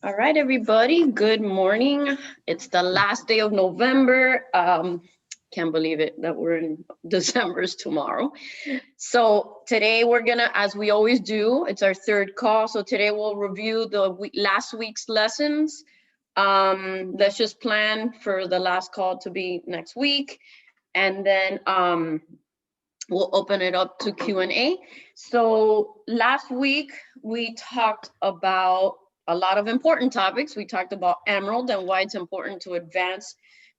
All right, everybody. Good morning. It's the last day of November. Can't believe it that we're in December's tomorrow. So today we're gonna, as we always do, it's our third call. So today we'll review the last week's lessons. Let's just plan for the last call to be next week, and then we'll open it up to Q&A. So last week we talked about a lot of important topics. We talked about Emerald and why it's important to advance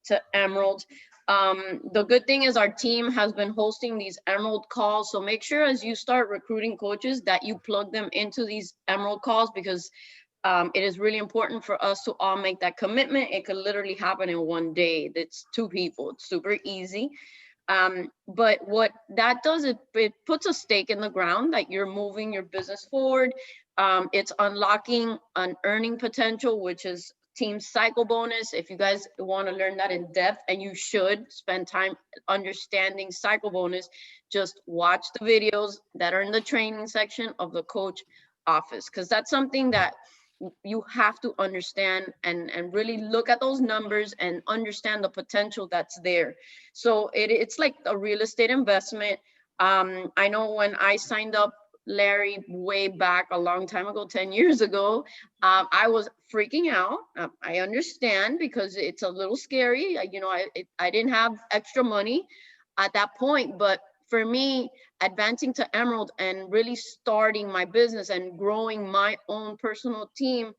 to Emerald. The good thing is our team has been hosting these Emerald calls. So make sure as you start recruiting coaches that you plug them into these Emerald calls, because it is really important for us to all make that commitment. It could literally happen in one day. It's 2 people. It's super easy. But what that does, it puts a stake in the ground that you're moving your business forward. It's unlocking an earning potential, which is team cycle bonus. If you guys want to learn that in depth, and you should spend time understanding cycle bonus, just watch the videos that are in the training section of the coach office, because that's something that you have to understand and really look at those numbers and understand the potential that's there. So it's like a real estate investment. I know when I signed up, Larry, way back a long time ago, 10 years ago, I was freaking out. I understand, because it's a little scary. I didn't have extra money at that point, but for me, advancing to Emerald and really starting my business and growing my own personal team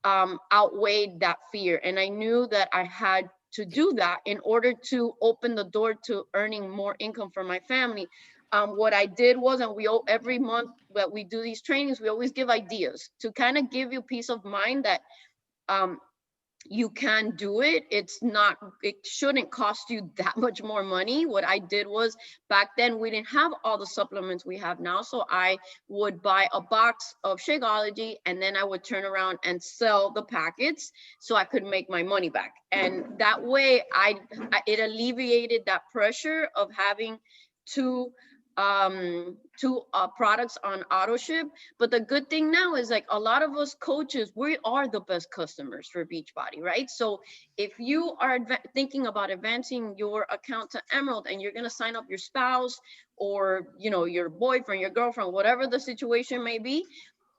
outweighed that fear. And I knew that I had to do that in order to open the door to earning more income for my family. What I did was, and every month that we do these trainings, we always give ideas to kind of give you peace of mind that you can do it. It shouldn't cost you that much more money. What I did was, back then we didn't have all the supplements we have now. So I would buy a box of Shakeology, and then I would turn around and sell the packets so I could make my money back. And that way it alleviated that pressure of having two products on auto ship. But the good thing now is, like, a lot of us coaches, we are the best customers for Beachbody, right? So if you are thinking about advancing your account to Emerald, and you're going to sign up your spouse or your boyfriend, your girlfriend, whatever the situation may be,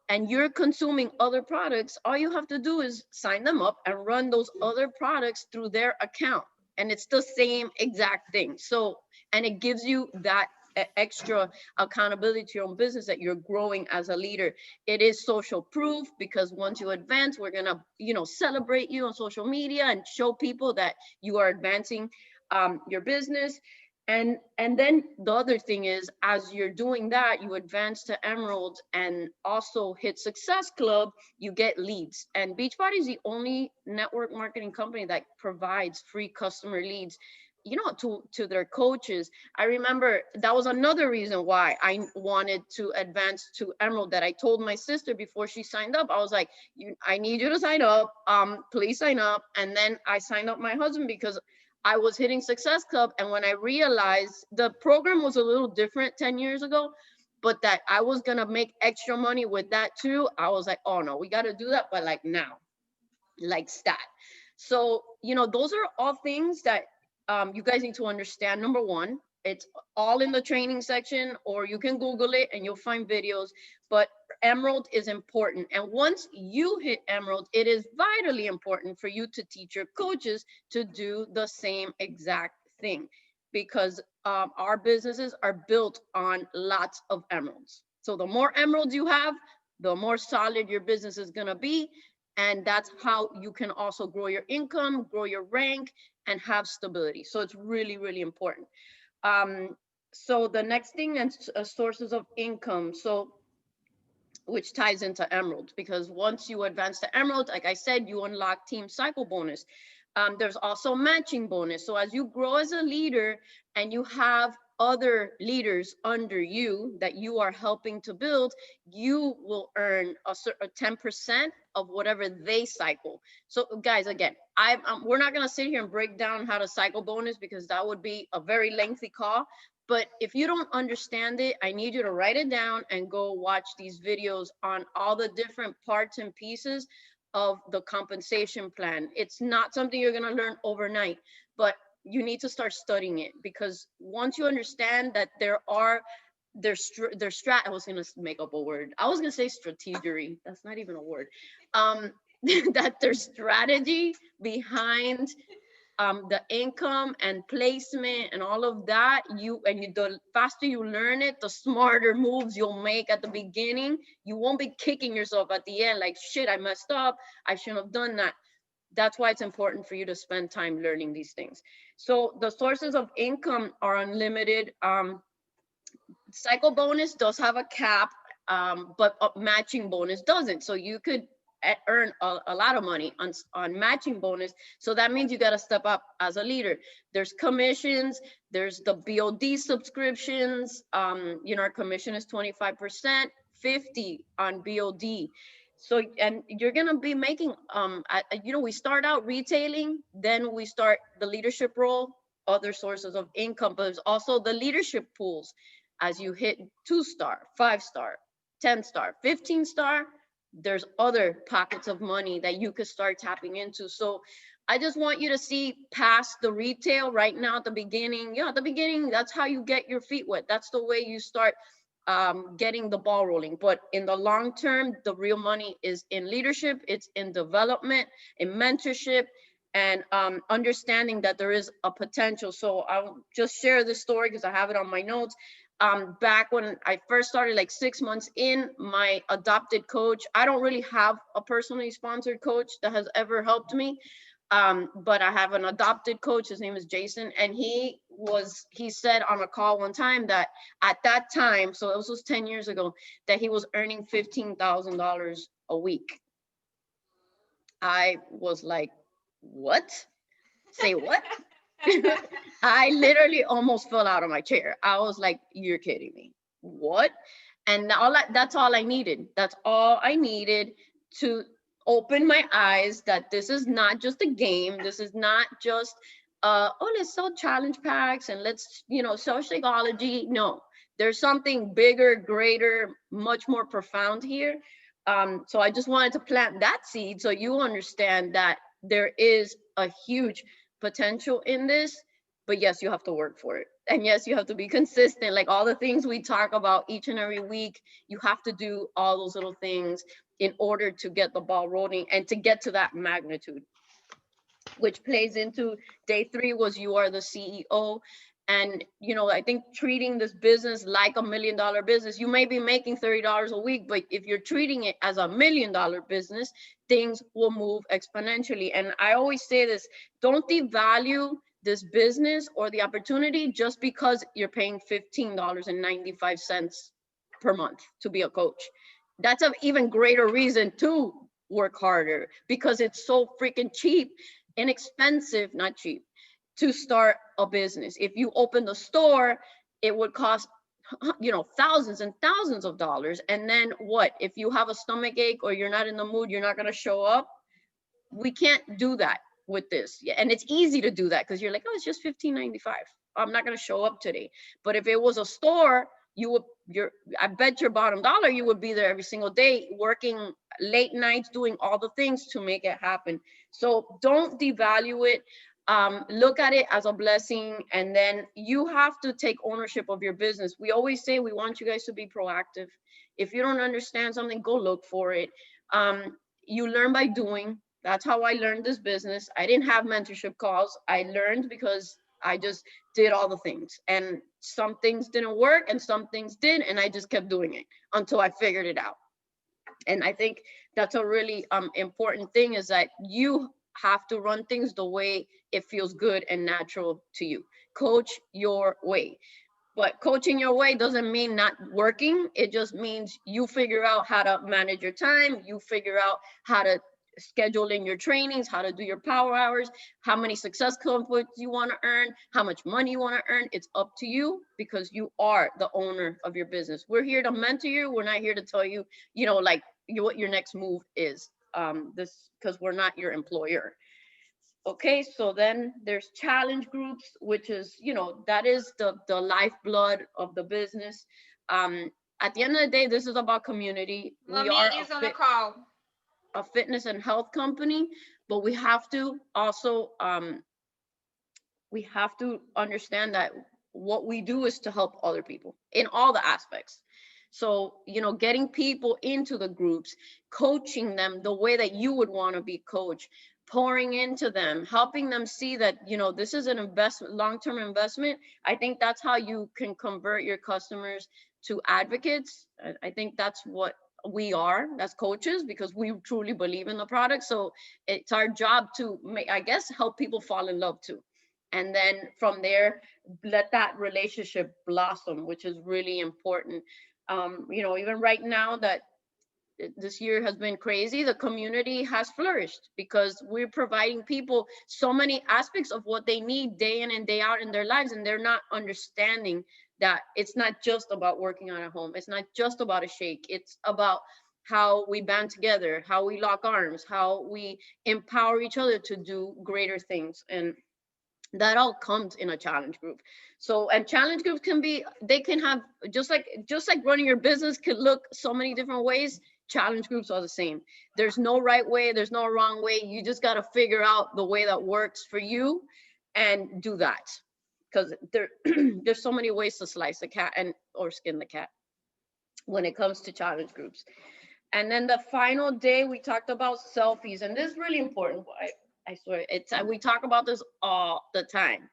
and you're consuming other products, all you have to do is sign them up and run those other products through their account, and it's the same exact thing. So, and it gives you that extra accountability to your own business, that you're growing as a leader. It is social proof, because once you advance, we're gonna celebrate you on social media and show people that you are advancing your business. And then the other thing is, as you're doing that, you advance to Emerald and also hit Success Club, you get leads. And Beachbody is the only network marketing company that provides free customer leads to their coaches. I remember that was another reason why I wanted to advance to Emerald, that I told my sister before she signed up. I was like, I need you to sign up. Please sign up. And then I signed up my husband, because I was hitting Success Club. And when I realized the program was a little different 10 years ago, but that I was going to make extra money with that too, I was like, oh no, we got to do that. But like now, like stat. So, those are all things that you guys need to understand. Number one, it's all in the training section, or you can Google it and you'll find videos. But Emerald is important. And once you hit Emerald, it is vitally important for you to teach your coaches to do the same exact thing, because our businesses are built on lots of Emeralds. So the more Emeralds you have, the more solid your business is going to be. And that's how you can also grow your income, grow your rank, and have stability. So it's really, really important. So the next thing is sources of income. So, which ties into Emerald, because once you advance to Emerald, like I said, you unlock team cycle bonus. There's also matching bonus. So as you grow as a leader and you have other leaders under you that you are helping to build, you will earn a 10% of whatever they cycle. So guys, again, we're not going to sit here and break down how to cycle bonus, because that would be a very lengthy call. But if you don't understand it, I need you to write it down and go watch these videos on all the different parts and pieces of the compensation plan. It's not something you're going to learn overnight, but you need to start studying it, because once you understand that I was going to make up a word. I was going to say strategery. That's not even a word. That there's strategy behind the income and placement and all of that, the faster you learn it, the smarter moves you'll make at the beginning. You won't be kicking yourself at the end like, shit, I messed up, I shouldn't have done that. That's why it's important for you to spend time learning these things. So the sources of income are unlimited. Cycle bonus does have a cap, but a matching bonus doesn't. So you could earn a lot of money on matching bonus. So that means you got to step up as a leader. There's commissions, there's the BOD subscriptions. Our commission is 25%, 50 on BOD. So, and you're going to be making, we start out retailing, then we start the leadership role, other sources of income, but there's also the leadership pools. As you hit 2-star, 5-star, 10-star, 15-star, there's other pockets of money that you could start tapping into. So I just want you to see past the retail right now at the beginning. At the beginning, that's how you get your feet wet. That's the way you start getting the ball rolling. But in the long term, the real money is in leadership, it's in development, in mentorship, and understanding that there is a potential. So I'll just share this story because I have it on my notes. Back when I first started, like 6 months in, my adopted coach, I don't really have a personally sponsored coach that has ever helped me. But I have an adopted coach. His name is Jason. And he said on a call one time that at that time, so this was 10 years ago, that he was earning $15,000 a week. I was like, what? Say what? I literally almost fell out of my chair. I was like, you're kidding me. What? And that's all I needed. That's all I needed to open my eyes that this is not just a game. This is not just, let's sell challenge packs and let's, sell psychology. No, there's something bigger, greater, much more profound here. So I just wanted to plant that seed so you understand that there is a huge potential in this, but yes, you have to work for it. And yes, you have to be consistent. Like all the things we talk about each and every week, you have to do all those little things in order to get the ball rolling and to get to that magnitude, which plays into day 3 was you are the CEO. And, I think treating this business like $1 million business, you may be making $30 a week, but if you're treating it as $1 million business, things will move exponentially. And I always say this, don't devalue this business or the opportunity just because you're paying $15.95 per month to be a coach. That's an even greater reason to work harder, because it's so freaking cheap, inexpensive, not cheap, to start a business. If you open the store, it would cost thousands and thousands of dollars. And then what? If you have a stomach ache or you're not in the mood, you're not going to show up. We can't do that with this. And it's easy to do that because you're like, oh, it's just $15.95. I'm not going to show up today. But if it was a store, I bet your bottom dollar you would be there every single day, working late nights, doing all the things to make it happen. So don't devalue it. Look at it as a blessing, and then you have to take ownership of your business. We always say we want you guys to be proactive. If you don't understand something, go look for it. You learn by doing. That's how I learned this business. I didn't have mentorship calls. I learned because I just did all the things, and some things didn't work and some things did, and I just kept doing it until I figured it out. And I think that's a really important thing, is that you have to run things the way it feels good and natural to you. Coach your way. But coaching your way doesn't mean not working. It just means you figure out how to manage your time. You figure out how to schedule in your trainings, how to do your power hours, how many success points you want to earn, how much money you want to earn. It's up to you, because you are the owner of your business. We're here to mentor you. We're not here to tell you, what your next move is. Because we're not your employer. Okay, so then there's challenge groups, which is, that is the lifeblood of the business. At the end of the day, this is about community. Mommy is on the call. a fitness and health company, but we have to also we have to understand that what we do is to help other people in all the aspects. So, you know, getting people into the groups, coaching them the way that you would want to be coached, pouring into them, helping them see that, you know, this is an investment, long-term investment. I think that's how you can convert your customers to advocates. I think that's what we are as coaches, because we truly believe in the product. So it's our job to make, I guess, help people fall in love too. And then from there, let that relationship blossom, which is really important. You know, even right now that this year has been crazy, the community has flourished because we're providing people so many aspects of what they need day in and day out in their lives, and they're not understanding that it's not just about working on a home. It's not just about a shake. It's about how we band together, how we lock arms, how we empower each other to do greater things. And that all comes in a challenge group. So, and challenge groups can be, they can have, just like running your business could look so many different ways, challenge groups are the same. There's no right way, there's no wrong way. You just got to figure out the way that works for you and do that, because there's so many ways to slice a cat and or skin the cat when it comes to challenge groups. And then the final day, we talked about selfies, and this is really important. I swear, we talk about this all the time.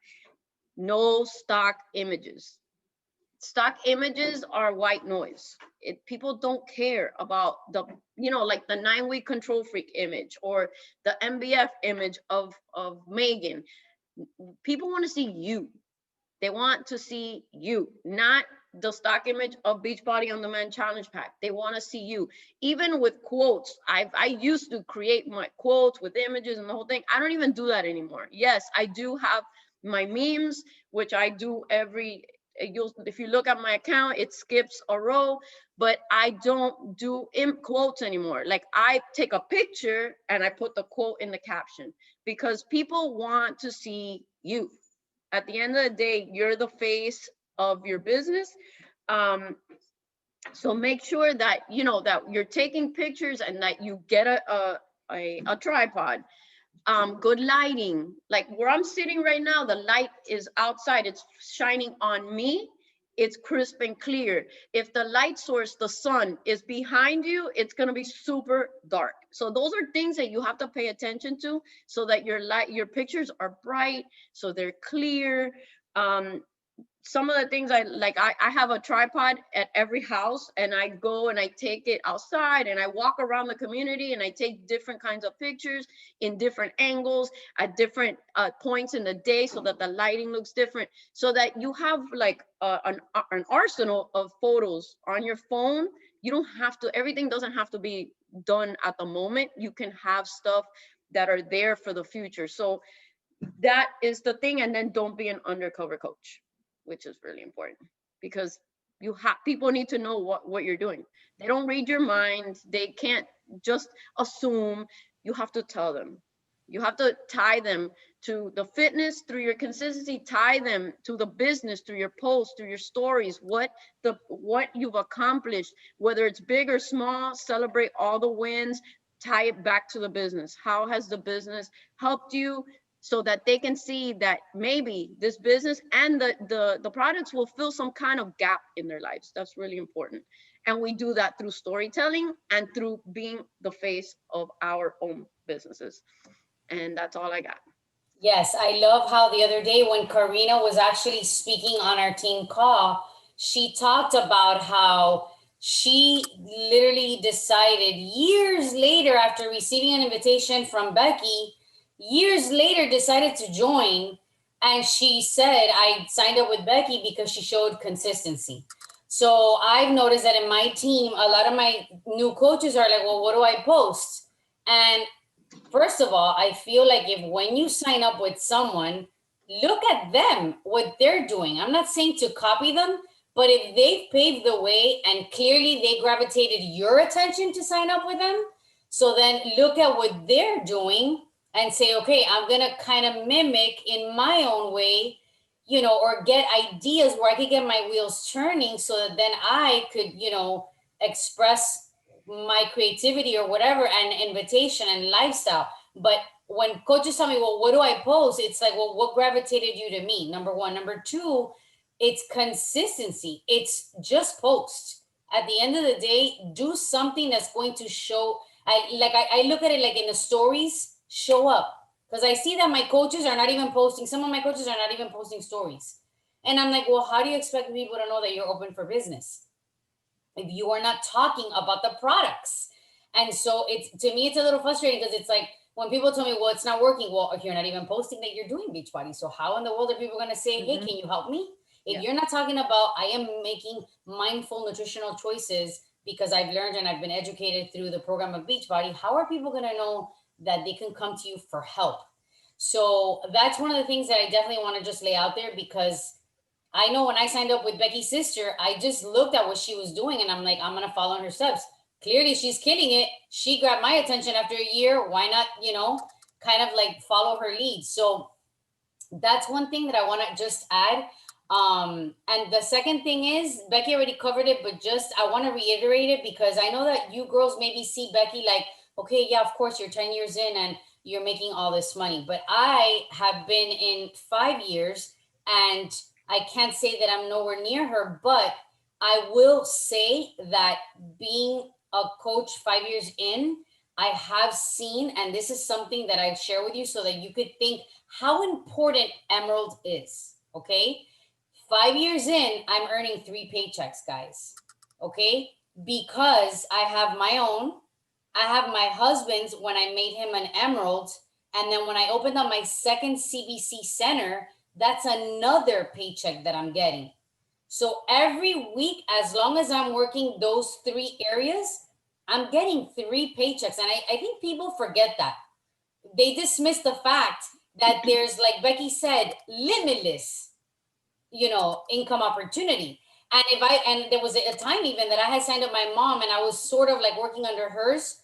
No stock images. Stock images are white noise. People don't care about the, you know, like the 9-week control freak image or the MBF image of Megan. People want to see you. They want to see you, not the stock image of Beachbody on Demand Challenge Pack. They want to see you. Even with quotes, I used to create my quotes with images and the whole thing. I don't even do that anymore. Yes, I do have my memes, which I do if you look at my account, it skips a row, but I don't do quotes anymore. Like, I take a picture and I put the quote in the caption because people want to see you. At the end of the day, you're the face of your business. So make sure that, you know, that you're taking pictures and that you get a tripod. Good lighting. Like where I'm sitting right now, the light is outside, it's shining on me. It's crisp and clear. If the light source, the sun, is behind you, it's gonna be super dark. So those are things that you have to pay attention to so that your pictures are bright, so they're clear. Some of the things I have a tripod at every house, and I go and I take it outside and I walk around the community and I take different kinds of pictures in different angles at different points in the day so that the lighting looks different, so that you have like an arsenal of photos on your phone. You don't have to, everything doesn't have to be done at the moment. You can have stuff that are there for the future. So that is the thing. And then don't be an undercover coach, which is really important, because people need to know what you're doing. They don't read your mind. They can't just assume. You have to tell them. You have to tie them to the fitness through your consistency, tie them to the business through your posts, through your stories, what you've accomplished, whether it's big or small. Celebrate all the wins, tie it back to the business. How has the business helped you? So that they can see that maybe this business and the products will fill some kind of gap in their lives. That's really important. And we do that through storytelling and through being the face of our own businesses. And that's all I got. Yes, I love how the other day when Karina was actually speaking on our team call, she talked about how she literally decided years later, after receiving an invitation from Becky, years later decided to join. And she said, I signed up with Becky because she showed consistency. So I've noticed that in my team, a lot of my new coaches are like, well, what do I post? And first of all, I feel like if when you sign up with someone, look at them, what they're doing. I'm not saying to copy them, but if they've paved the way and clearly they gravitated your attention to sign up with them, so then look at what they're doing and say, okay, I'm going to kind of mimic in my own way, you know, or get ideas where I could get my wheels turning so that then I could, you know, express my creativity or whatever and invitation and lifestyle. But when coaches tell me, well, what do I post? It's like, well, what gravitated you to me? Number one. Number two, it's consistency. It's just post. At the end of the day, do something that's going to show. I look at it like in the stories, show up. Because I see that my coaches are not even posting, some of my coaches are not even posting stories. And I'm like, well, how do you expect people to know that you're open for business if you are not talking about the products? And so it's, to me, it's a little frustrating because it's like when people tell me, well, it's not working. Well, if you're not even posting that you're doing Beachbody, so how in the world are people going to say, hey, can you help me? If you're not talking about, I am making mindful nutritional choices because I've learned and I've been educated through the program of Beachbody, how are people going to know that they can come to you for help? So that's one of the things that I definitely want to just lay out there, because I know when I signed up with Becky's sister, I just looked at what she was doing and I'm like, I'm going to follow in her steps. Clearly she's killing it. She grabbed my attention after a year. Why not, kind of like follow her lead? So that's one thing that I want to just add. And the second thing is, Becky already covered it, but just I want to reiterate it because I know that you girls maybe see Becky like, okay, yeah, of course you're 10 years in and you're making all this money. But I have been in 5 years and I can't say that I'm nowhere near her, but I will say that being a coach 5 years in, I have seen, and this is something that I share with you so that you could think how important Emerald is. Okay. 5 years in, I'm earning 3 paychecks, guys. Okay. Because I have my own, I have my husband's when I made him an Emerald. And then when I opened up my second CBC center, that's another paycheck that I'm getting. So every week, as long as I'm working those 3 areas, I'm getting 3 paychecks. And I think people forget that. They dismiss the fact that there's, like Becky said, limitless, income opportunity. And there was a time even that I had signed up my mom and I was sort of like working under hers.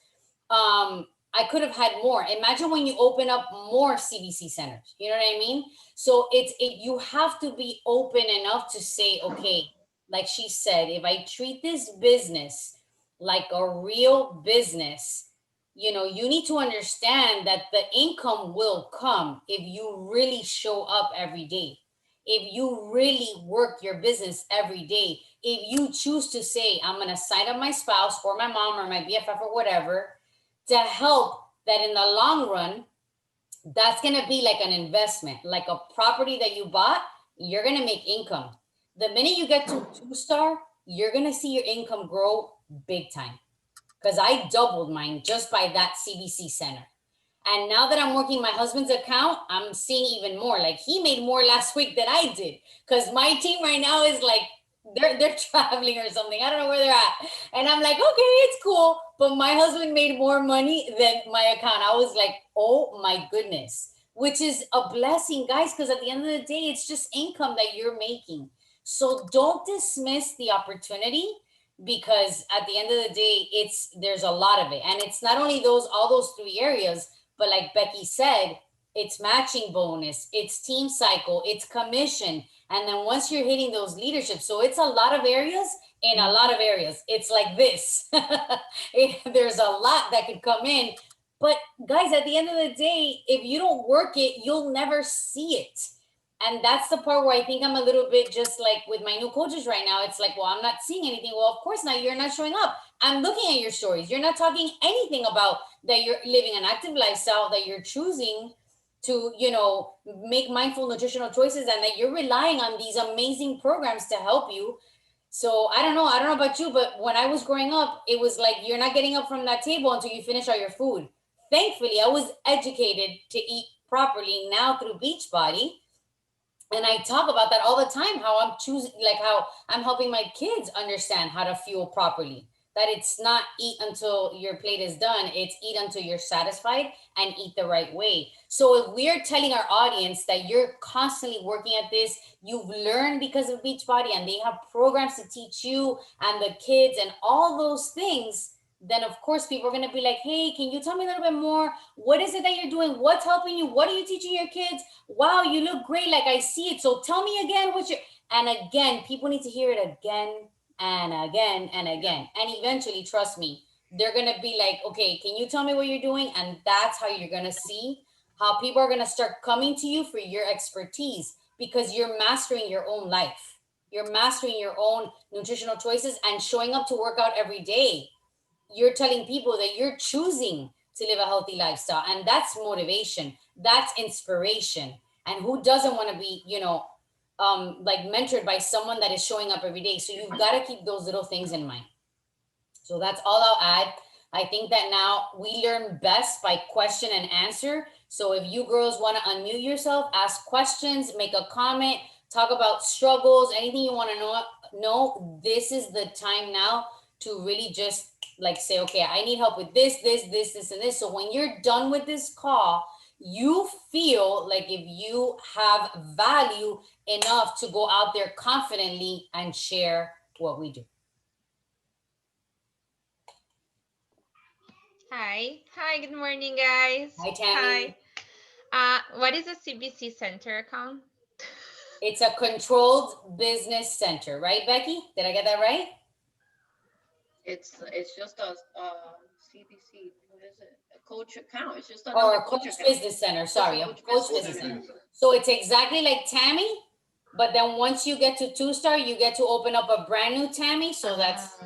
I could have had more. Imagine when you open up more CBC centers, you know what I mean? So you have to be open enough to say, okay, like she said, if I treat this business like a real business, you need to understand that the income will come if you really show up every day. If you really work your business every day, if you choose to say, I'm going to sign up my spouse or my mom or my BFF or whatever to help, that in the long run, that's going to be like an investment, like a property that you bought, you're going to make income. The minute you get to 2-star, you're going to see your income grow big time. Because I doubled mine just by that CBC center. And now that I'm working my husband's account, I'm seeing even more. Like he made more last week than I did. Because my team right now is like, they're traveling or something. I don't know where they're at. And I'm like, okay, it's cool. But my husband made more money than my account. I was like, oh my goodness. Which is a blessing, guys, because at the end of the day, it's just income that you're making. So don't dismiss the opportunity, because at the end of the day, there's a lot of it. And it's not only all those 3 areas, but like Becky said, it's matching bonus, it's team cycle, it's commission. And then once you're hitting those leadership, so it's a lot of areas in a lot of areas. It's like this. There's a lot that could come in. But guys, at the end of the day, if you don't work it, you'll never see it. And that's the part where I think I'm a little bit just like with my new coaches right now. It's like, well, I'm not seeing anything. Well, of course not. You're not showing up. I'm looking at your stories. You're not talking anything about that you're living an active lifestyle, that you're choosing to, make mindful nutritional choices, and that you're relying on these amazing programs to help you. So I don't know about you, but when I was growing up, it was like, you're not getting up from that table until you finish all your food. Thankfully, I was educated to eat properly now through Beachbody. And I talk about that all the time, how I'm choosing, like how I'm helping my kids understand how to fuel properly. That it's not eat until your plate is done, it's eat until you're satisfied and eat the right way. So if we're telling our audience that you're constantly working at this, you've learned because of Beachbody and they have programs to teach you and the kids and all those things, then of course people are going to be like, hey, can you tell me a little bit more? What is it that you're doing? What's helping you? What are you teaching your kids? Wow, you look great. Like I see it. So tell me again and again, people need to hear it again and again and again. And eventually, trust me, they're going to be like, okay, can you tell me what you're doing? And that's how you're going to see how people are going to start coming to you for your expertise, because you're mastering your own life. You're mastering your own nutritional choices and showing up to work out every day. You're telling people that you're choosing to live a healthy lifestyle, and that's motivation, that's inspiration. And who doesn't want to be, like mentored by someone that is showing up every day? So you've got to keep those little things in mind. So that's all I'll add. I think that now we learn best by question and answer. So if you girls want to unmute yourself, ask questions, make a comment, talk about struggles, anything you want to know, this is the time now to really just like say, okay, I need help with this, and this. So when you're done with this call, you feel like if you have value enough to go out there confidently and share what we do. Hi, good morning, guys. Hi, Tammy. What is a CBC Center account? It's a controlled business center, right, Becky? Did I get that right? It's just a CBC. What is it? A coach account. It's just Or another a coach Coach account. Business Center. Just a Sorry, a coach Coach business Business center. Center. So it's exactly like Tammy, but then once you get to 2-star, you get to open up a brand new Tammy. So that's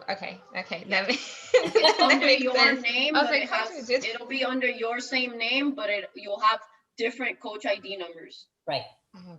Okay. Yeah. That, It's that under makes your sense. name, I was but like, how do we do that? it'll be under your same name, but you'll have different coach ID numbers. right. Oh,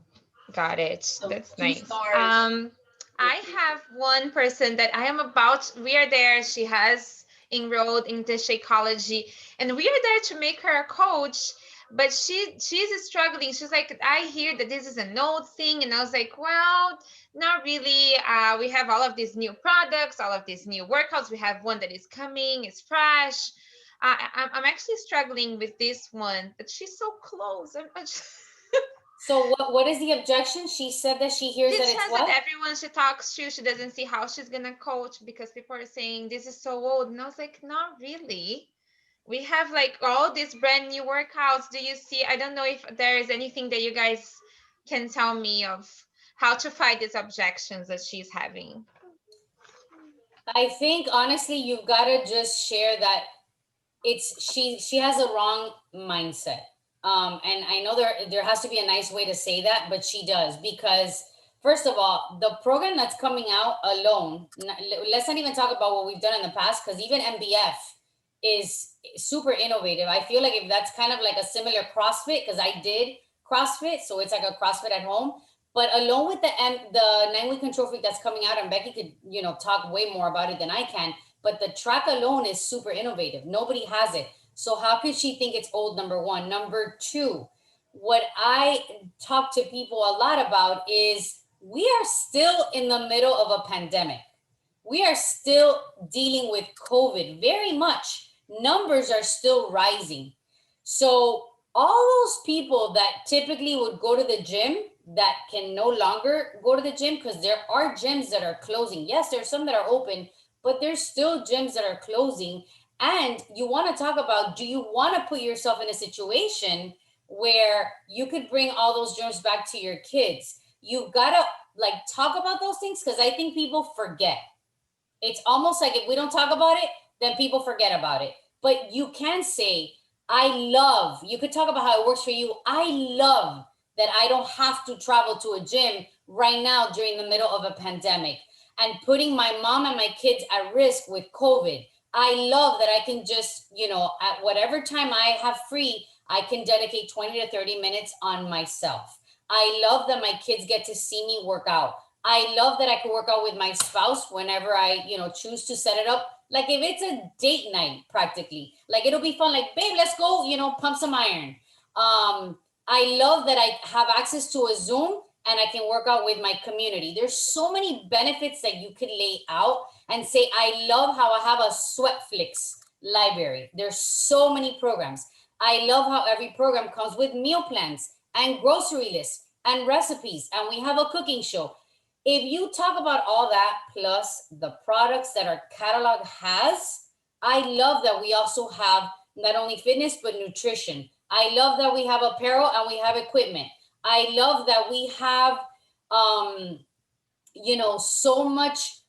got it. So That's two nice. stars. I have one person that I am about. We are there. She has enrolled into Shakeology, and we are there to make her a coach. But she's struggling. She's like, I hear that this is an old thing, and I was like, well, not really. We have all of these new products, all of these new workouts. We have one that is coming. It's fresh. I'm actually struggling with this one, but she's so close. I'm just So what is the objection? She said that she hears She that it's says that what? everyone she talks to, she doesn't see how she's gonna coach because people are saying this is so old. And I was like, not really. We have like all these brand new workouts. Do you see? I don't know if there is anything that you guys can tell me of how to fight these objections that she's having. I think honestly, you've got to just share that she has a wrong mindset. And I know there has to be a nice way to say that, but she does, because first of all, the program that's coming out alone, let's not even talk about what we've done in the past, because even MBF is super innovative. I feel like if that's kind of like a similar CrossFit, because I did CrossFit, so it's like a CrossFit at home. But along with the 9-week control freak that's coming out, and Becky could talk way more about it than I can. But the track alone is super innovative. Nobody has it. So how could she think it's old? Number one. Number two, what I talk to people a lot about is we are still in the middle of a pandemic. We are still dealing with COVID very much. Numbers are still rising. So all those people that typically would go to the gym that can no longer go to the gym, because there are gyms that are closing. Yes, there's some that are open, but there's still gyms that are closing. And you want to talk about, do you want to put yourself in a situation where you could bring all those germs back to your kids? You've got to like talk about those things, because I think people forget. It's almost like if we don't talk about it, then people forget about it. But you can say, you could talk about how it works for you. I love that I don't have to travel to a gym right now during the middle of a pandemic and putting my mom and my kids at risk with COVID. I love that I can just, at whatever time I have free, I can dedicate 20 to 30 minutes on myself. I love that my kids get to see me work out. I love that I can work out with my spouse whenever I, choose to set it up. Like if it's a date night, practically, like it'll be fun. Like, babe, let's go, pump some iron. I love that I have access to a Zoom and I can work out with my community. There's so many benefits that you could lay out and say, I love how I have a Sweatflix library. There's so many programs. I love how every program comes with meal plans and grocery lists and recipes, and we have a cooking show. If you talk about all that plus the products that our catalog has, I love that we also have not only fitness but nutrition. I love that we have apparel and we have equipment. I love that we have so much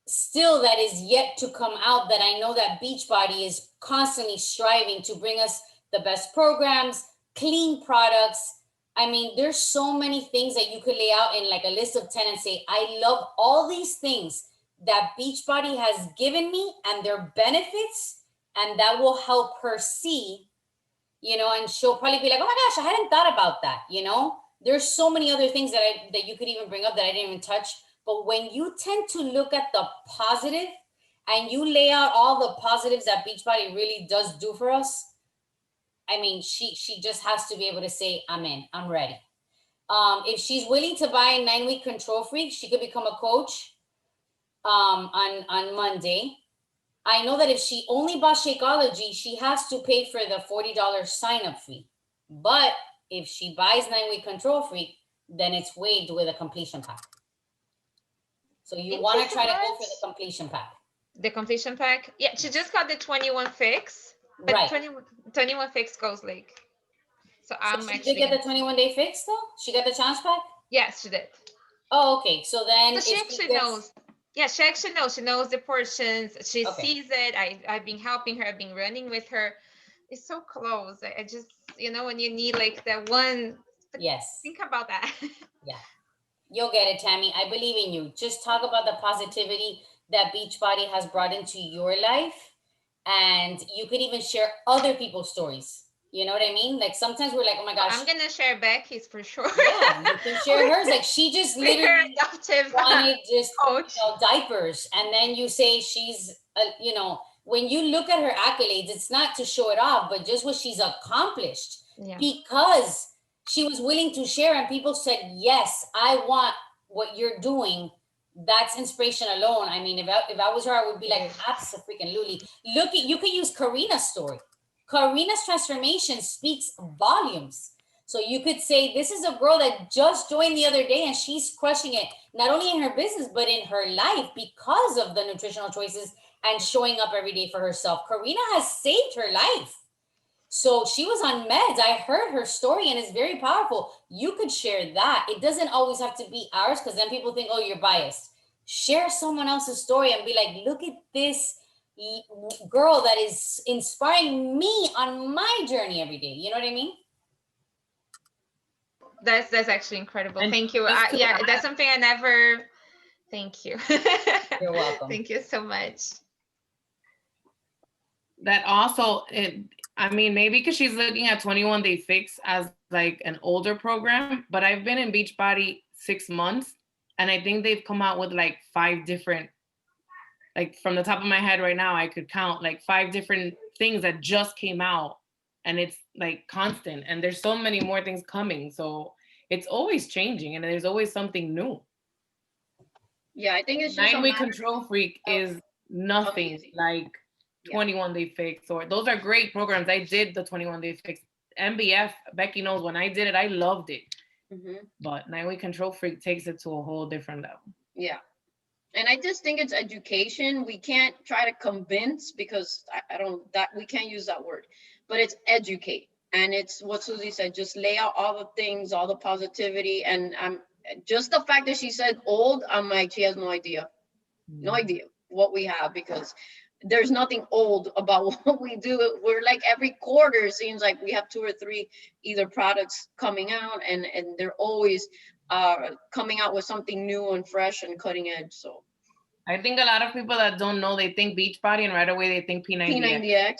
still that is yet to come out, that I know that Beachbody is constantly striving to bring us the best programs, clean products. I mean, there's so many things that you could lay out in like a list of 10 and say, I love all these things that Beachbody has given me and their benefits, and that will help her see, you know, and she'll probably be like, oh my gosh, I hadn't thought about that, you know? There's so many other things that you could even bring up that I didn't even touch. But when you tend to look at the positive and you lay out all the positives that Beachbody really does do for us, I mean, she just has to be able to say, I'm in, I'm ready. If she's willing to buy 9-week Control Freak, she could become a coach on Monday. I know that if she only bought Shakeology, she has to pay for the $40 sign-up fee. But if she buys 9-week Control Freak, then it's waived with a completion pack. So you want to try to go for the completion pack. The completion pack? Yeah, she just got the 21 fix. But Right. 21 fix goes like. So I'm she did get the 21-day fix though? She got the challenge pack? Yes, she did. Oh, okay. So then she actually knows. Yeah, she actually knows. She knows the portions. She sees it. I've been helping her. I've been running with her. It's so close. I just, you know, when you need like that one. Yes. Think about that. Yeah. You'll get it, Tammy. I believe in you. Just talk about the positivity that Beachbody has brought into your life. And you could even share other people's stories. You know what I mean? Like sometimes we're like, oh my gosh. I'm going to share Becky's for sure. Yeah, you can share hers. Like she just literally wanted just, you know, diapers. And then you say she's, you know, when you look at her accolades, it's not to show it off, but just what she's accomplished. Yeah. Because she was willing to share and people said, yes, I want what you're doing. That's inspiration alone. I mean, if I was her, I would be like, absolutely. Look, you could use Karina's story. Karina's transformation speaks volumes. So you could say, this is a girl that just joined the other day and she's crushing it, not only in her business, but in her life because of the nutritional choices and showing up every day for herself. Karina has saved her life. So she was on meds. I heard her story and it's very powerful. You could share that. It doesn't always have to be ours because then people think, oh, you're biased. Share someone else's story and be like, look at this girl that is inspiring me on my journey every day. You know what I mean? That's actually incredible. And thank you. Yeah, that's something I never. Thank you. You're welcome. Thank you so much. That also, I mean, maybe because she's looking at 21 Day Fix as like an older program, but I've been in Beachbody 6 months and I think they've come out with like 5 different, like from the top of my head right now, I could count like 5 different things that just came out and it's like constant and there's so many more things coming. So it's always changing and there's always something new. Yeah, I think it's just 9-week Control Freak is nothing like 21 Day Fix, or those are great programs. I did the 21 Day Fix. MBF, Becky knows when I did it, I loved it. Mm-hmm. But 9-week Control Freak takes it to a whole different level. Yeah. And I just think it's education. We can't try to convince because we can't use that word, but it's educate. And it's what Susie said, just lay out all the things, all the positivity. And just the fact that she said old, I'm like, she has no idea what we have because there's nothing old about what we do. We're like every quarter, it seems like we have 2 or 3 either products coming out and they're always coming out with something new and fresh and cutting edge. So I think a lot of people that don't know, they think Beachbody and right away they think P90X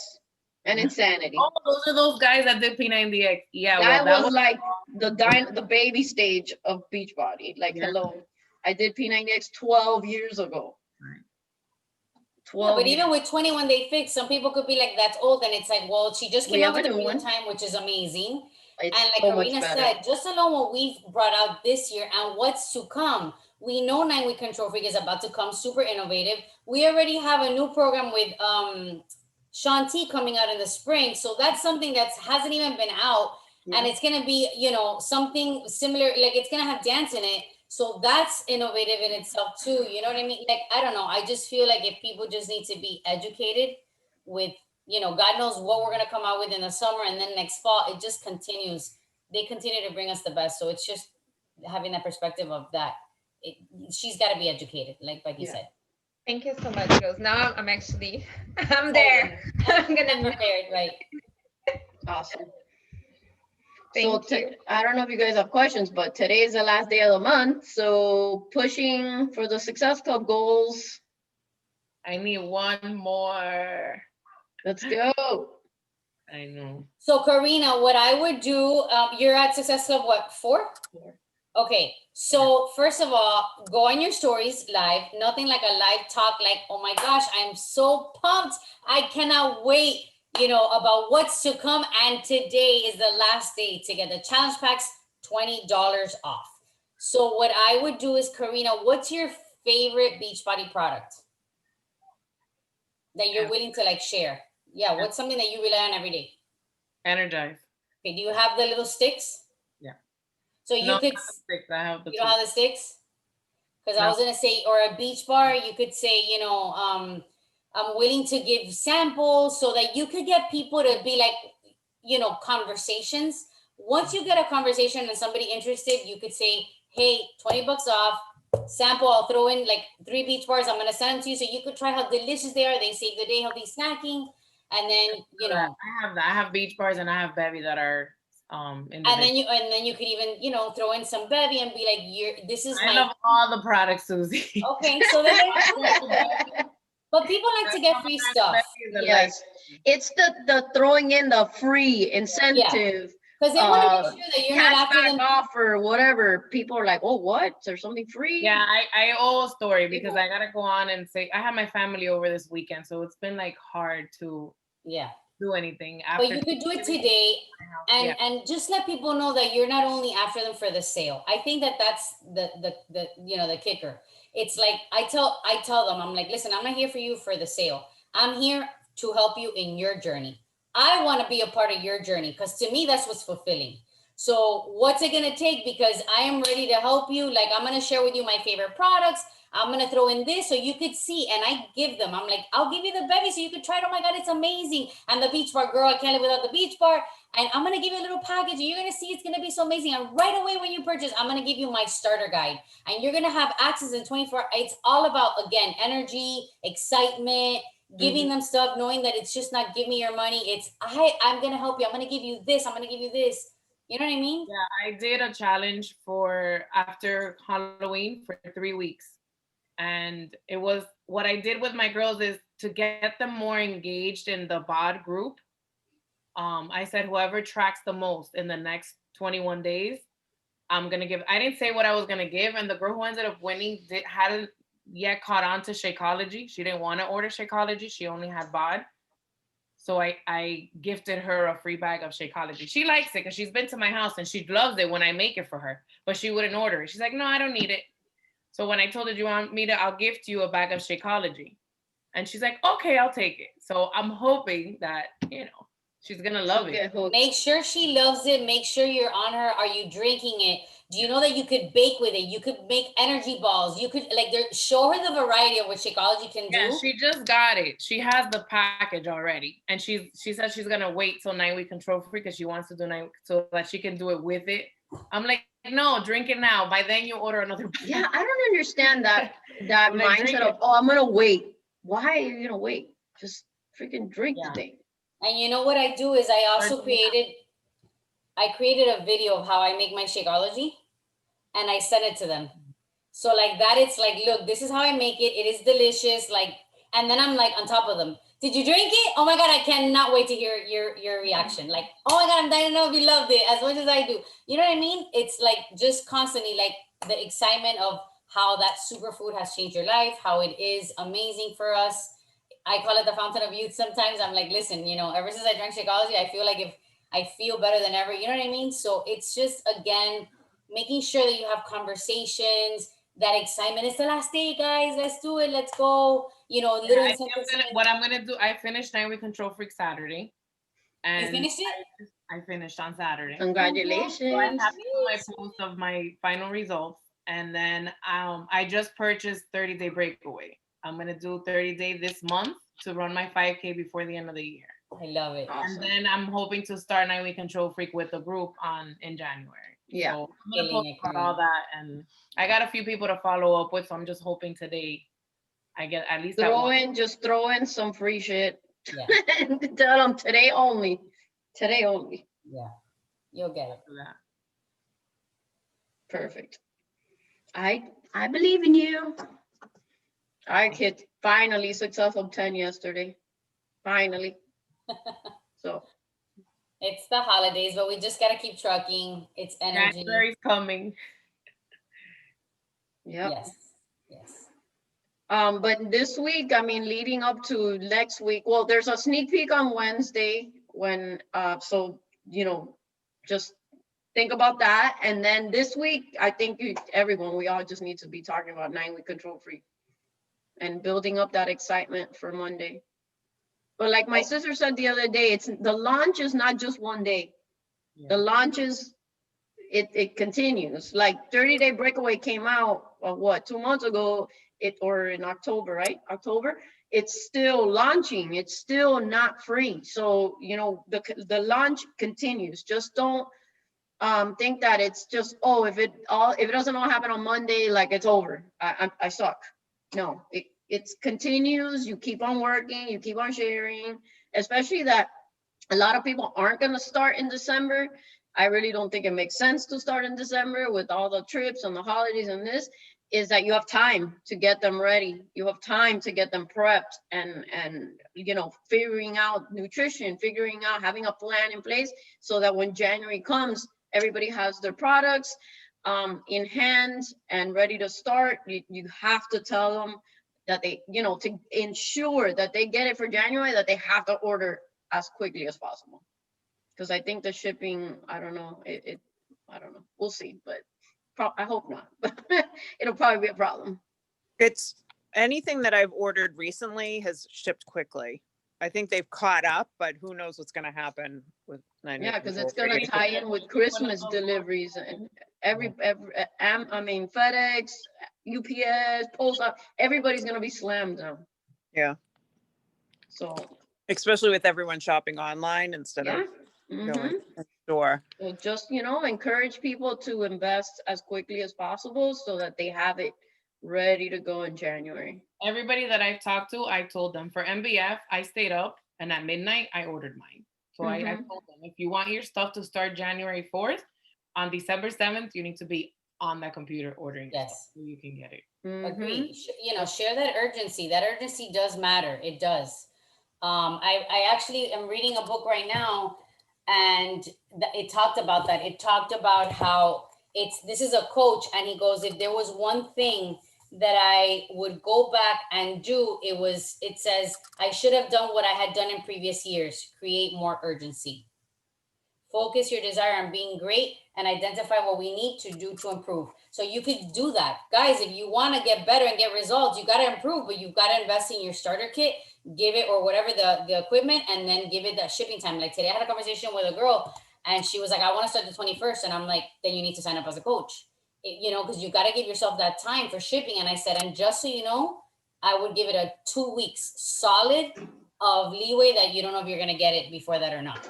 and Insanity. Oh, those are those guys that did P90X. Yeah, that was like the baby stage of Beachbody. Like, hello, I did P90X 12 years ago. Right. 12 but even with 21 Day Fix, some people could be like, that's old. And it's like, well, she just came out with a real time, which is amazing. It's and like Karina said, just alone what we've brought out this year and what's to come. We know 9-week Control Freak is about to come, super innovative. We already have a new program with Shanti coming out in the spring. So that's something that hasn't even been out. Yeah. And it's going to be, you know, something similar, like it's going to have dance in it. So that's innovative in itself too. You know what I mean? Like, I don't know. I just feel like if people just need to be educated with, you know, God knows what we're going to come out with in the summer and then next fall, it just continues. They continue to bring us the best. So it's just having that perspective of that. She's got to be educated, like Becky said. Thank you so much, girls. Now I'm actually, I'm there. I'm gonna know. Prepared, right? Awesome. So Thank you. I don't know if you guys have questions, but today is the last day of the month. So pushing for the Success Club goals. I need one more. Let's go. I know. So Karina, what I would do, you're at Success Club, what, 4? Okay, so first of all, go on your stories live. Nothing like a live talk like, oh my gosh, I'm so pumped. I cannot wait, about what's to come. And today is the last day to get the challenge packs, $20 off. So what I would do is, Karina, what's your favorite Beachbody product that you're willing to like share? Yeah, what's something that you rely on every day? Energize. Okay, do you have the little sticks? Yeah. So you No, could, not the sticks. I have the you don't have the sticks? Because I No. was gonna say, or a beach bar, you could say, I'm willing to give samples so that you could get people to be like, conversations. Once you get a conversation and somebody interested, you could say, hey, $20 off, sample, I'll throw in like 3 beach bars. I'm gonna send them to you so you could try how delicious they are. They save the day healthy snacking. And then, I have beach bars and I have bevy that are and then you could even, throw in some bevy and be like, this is I love all the products, Susie. okay, so then but people like to get free stuff. Yes, it's the throwing in the free incentive. Because they want to make sure that you're not after them. Offer, whatever. People are like, oh, what? Is there something free? Yeah, I owe a story because I gotta go on and say I have my family over this weekend, so it's been like hard to do anything. But you could do it today, and just let people know that you're not only after them for the sale. I think that's the kicker. It's like I tell them, I'm like, listen, I'm not here for you for the sale. I'm here to help you in your journey. I want to be a part of your journey because to me that's what's fulfilling. So what's it gonna take? Because I am ready to help you. Like I'm gonna share with you my favorite products. I'm gonna throw in this so you could see, and I give them. I'm like, I'll give you the bevy so you could try it. Oh my God, it's amazing! And the beach bar, girl, I can't live without the beach bar. And I'm gonna give you a little package, and you're gonna see it's gonna be so amazing. And right away when you purchase, I'm gonna give you my starter guide, and you're gonna have access in 24. It's all about again energy, excitement, giving them stuff, knowing that it's just not give me your money. It's I'm gonna help you. I'm gonna give you this. I'm gonna give you this. You know what I mean? Yeah, I did a challenge for after Halloween for 3 weeks. And it was what I did with my girls is to get them more engaged in the BOD group. I said, whoever tracks the most in the next 21 days, I'm going to give. I didn't say what I was going to give. And the girl who ended up winning hadn't yet caught on to Shakeology. She didn't want to order Shakeology. She only had BOD. So I gifted her a free bag of Shakeology. She likes it because she's been to my house and she loves it when I make it for her. But she wouldn't order it. She's like, no, I don't need it. So when I told her, do you want me to, I'll gift you a bag of Shakeology. And she's like, okay, I'll take it. So I'm hoping that, she's going to love it. Make sure she loves it. Make sure you're on her. Are you drinking it? Do you know that you could bake with it? You could make energy balls. You could show her the variety of what Shakeology can do. Yeah, she just got it. She has the package already. And she said she's going to wait till 9 week control free because she wants to do 9 so that she can do it with it. I'm like, no, drink it now. By then you order another pack. Yeah, I don't understand that mindset of, I'm gonna wait. Why are you gonna wait? Just freaking drink the thing. And you know what I do is I also created a video of how I make my Shakeology and I sent it to them. So like that, it's like, look, this is how I make it. It is delicious. Like, and then I'm like on top of them. Did you drink it? Oh my God, I cannot wait to hear your reaction. Like, oh my God, I'm dying to know if you loved it as much as I do. You know what I mean? It's like just constantly like the excitement of how that superfood has changed your life, how it is amazing for us. I call it the fountain of youth. Sometimes I'm like, listen, ever since I drank Shakeology, I feel like if I feel better than ever, you know what I mean? So it's just, again, making sure that you have conversations, that excitement. It's the last day, guys. Let's do it. Let's go. What I'm gonna do, I finished 9 week control freak Saturday. And you finished it? I finished on Saturday. Congratulations. So I have my post of my final results. And then I just purchased 30-day breakaway. I'm gonna do 30-day this month to run my 5K before the end of the year. I love it. Awesome. And then I'm hoping to start 9 week control freak with a group in January. Yeah. So I'm gonna post about all that, and I got a few people to follow up with, so I'm just hoping today I get at least that one. Just throw in some free shit. Yeah. And tell them today only. Today only. Yeah. You'll get it. That. Perfect. I believe in you. I hit finally successful 10 yesterday. Finally. So It's the holidays, but we just gotta keep trucking. It's energy. January's coming. yeah. Yes. Yes. But this week, I mean, leading up to next week, well, there's a sneak peek on Wednesday when, so, just think about that. And then this week, I think we all just need to be talking about 9-week control free and building up that excitement for Monday. But like my sister said the other day, the launch is not just one day. Yeah. The launch is, it continues. Like 30-day breakaway came out, what, 2 months ago, or in October, right? October. It's still launching. It's still not free. So, the launch continues. Just don't think that it's just, if it doesn't all happen on Monday, like it's over. I suck. No, it continues. You keep on working, you keep on sharing, especially that a lot of people aren't going to start in December. I really don't think it makes sense to start in December with all the trips and the holidays, and this is that you have time to get them ready. You have time to get them prepped and figuring out nutrition, figuring out having a plan in place so that when January comes, everybody has their products in hand and ready to start. You have to tell them that they, to ensure that they get it for January, that they have to order as quickly as possible. Because I think the shipping, I don't know, I don't know. We'll see, but I hope not. But it'll probably be a problem. It's anything that I've ordered recently has shipped quickly. I think they've caught up, but who knows what's going to happen with 9 Yeah, because it's going to tie in with Christmas deliveries and FedEx, UPS, Post Office, everybody's going to be slammed now. Yeah. So. Especially with everyone shopping online instead of going to the store. So just, encourage people to invest as quickly as possible so that they have it ready to go in January. Everybody that I've talked to, I told them for MBF, I stayed up and at midnight I ordered mine. So I told them, if you want your stuff to start January 4th, on December 7th, you need to be on that computer ordering stuff so you can get it. Agree. Share that urgency. That urgency does matter. It does. I actually am reading a book right now, and it talked about that. It talked about how this is a coach, and he goes, if there was one thing that I would go back and do, it says, I should have done what I had done in previous years, create more urgency. Focus your desire on being great and identify what we need to do to improve. So you could do that. Guys, if you want to get better and get results, you got to improve, but you've got to invest in your starter kit, give it, or whatever the equipment, and then give it that shipping time. Like today I had a conversation with a girl and she was like, I want to start the 21st. And I'm like, then you need to sign up as a coach, because you got to give yourself that time for shipping. And I said, and just so you know, I would give it a 2 weeks solid of leeway that you don't know if you're going to get it before that or not.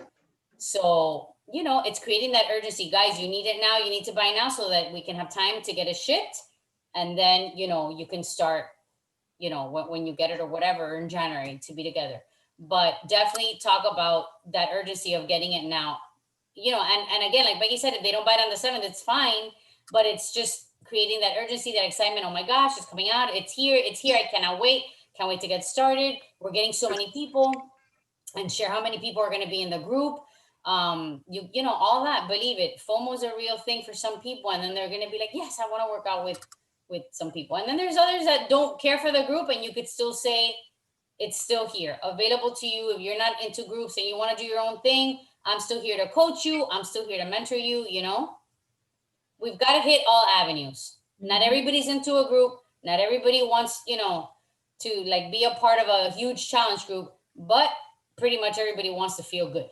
So, it's creating that urgency. Guys, you need it now. You need to buy now so that we can have time to get it shipped. And then, you can start, when you get it or whatever in January to be together. But definitely talk about that urgency of getting it now. And again, like Becky said, if they don't buy it on the 7th, it's fine. But it's just creating that urgency, that excitement. Oh my gosh, it's coming out. It's here. I cannot wait. Can't wait to get started. We're getting so many people, and share how many people are going to be in the group. All that, believe it. FOMO is a real thing for some people. And then they're going to be like, yes, I want to work out with some people. And then there's others that don't care for the group, and you could still say it's still here, available to you. If you're not into groups and you want to do your own thing, I'm still here to coach you. I'm still here to mentor you. We've got to hit all avenues. Not everybody's into a group. Not everybody wants, to like be a part of a huge challenge group, but pretty much everybody wants to feel good.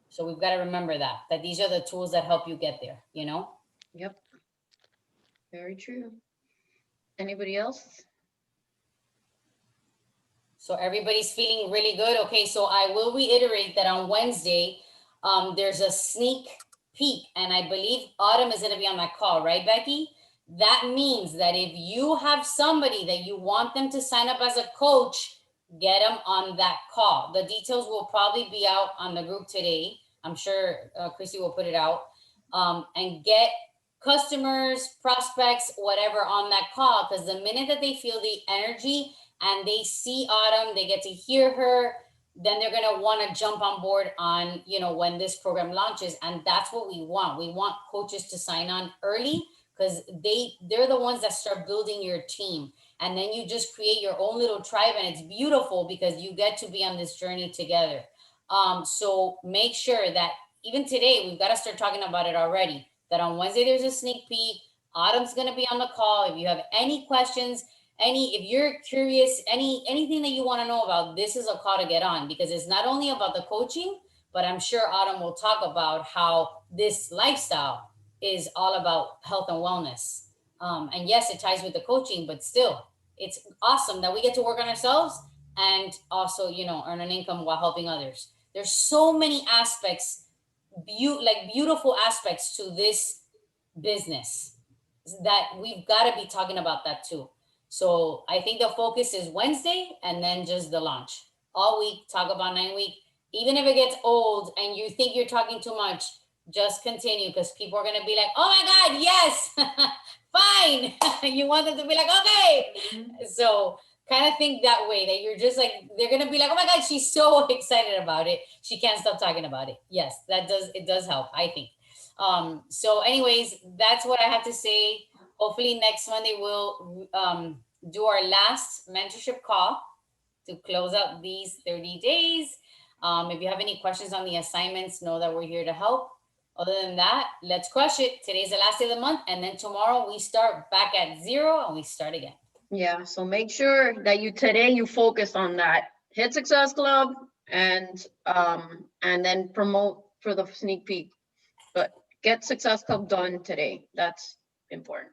So we've got to remember that these are the tools that help you get there, Yep. Very true. Anybody else? So everybody's feeling really good. Okay, so I will reiterate that on Wednesday, there's a sneak peek, and I believe Autumn is going to be on that call, right, Becky? That means that if you have somebody that you want them to sign up as a coach, get them on that call. The details will probably be out on the group today. I'm sure Chrissy will put it out. And get customers, prospects, whatever on that call, because the minute that they feel the energy and they see Autumn, they get to hear her, then they're going to want to jump on board on, you know, when this program launches. And that's what we want. We want coaches to sign on early, because they're the ones that start building your team. And then you just create your own little tribe, and it's beautiful because you get to be on this journey together. So make sure that even today, we've got to start talking about it already, that on Wednesday, there's a sneak peek. Autumn's going to be on the call. If you have any questions, if you're curious, anything that you want to know about, this is a call to get on, because it's not only about the coaching, but I'm sure Autumn will talk about how this lifestyle is all about health and wellness. And yes, it ties with the coaching, but still, it's awesome that we get to work on ourselves and also, you know, earn an income while helping others. There's so many aspects, beautiful aspects to this business that we've got to be talking about that too. So I think the focus is Wednesday and then just the launch. All week, talk about 9 week. Even if it gets old and you think you're talking too much, just continue, because people are going to be like, oh my God, yes, fine. You want them to be like, okay. So kind of think that way, that you're just like, they're going to be like, oh my God, she's so excited about it. She can't stop talking about it. Yes, it does help, I think. So anyways, that's what I have to say. Hopefully next Monday we'll do our last mentorship call to close out these 30 days. If you have any questions on the assignments, know that we're here to help. Other than that, let's crush it. Today's the last day of the month, and then tomorrow we start back at 0 and we start again. Yeah, so make sure that today you focus on that. Hit Success Club and then promote for the sneak peek. But get Success Club done today. That's important.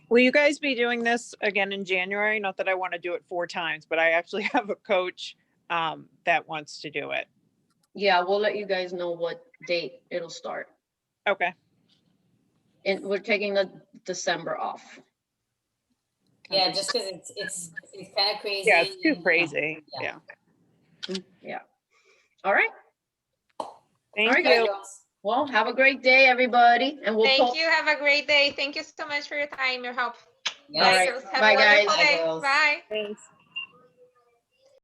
Will you guys be doing this again in January? Not that I want to do it 4 times, but I actually have a coach that wants to do it. Yeah, we'll let you guys know what date it'll start. Okay. And we're taking the December off. Yeah, just because it's kind of crazy. Yeah, it's too crazy. Yeah. Yeah. All right. Thank All right, you. Well, have a great day, everybody. And we'll Thank you. Have a great day. Thank you so much for your time, your help. Yes. All right. Girls. Have Bye, a wonderful guys. day. Bye, girls. Bye. Thanks.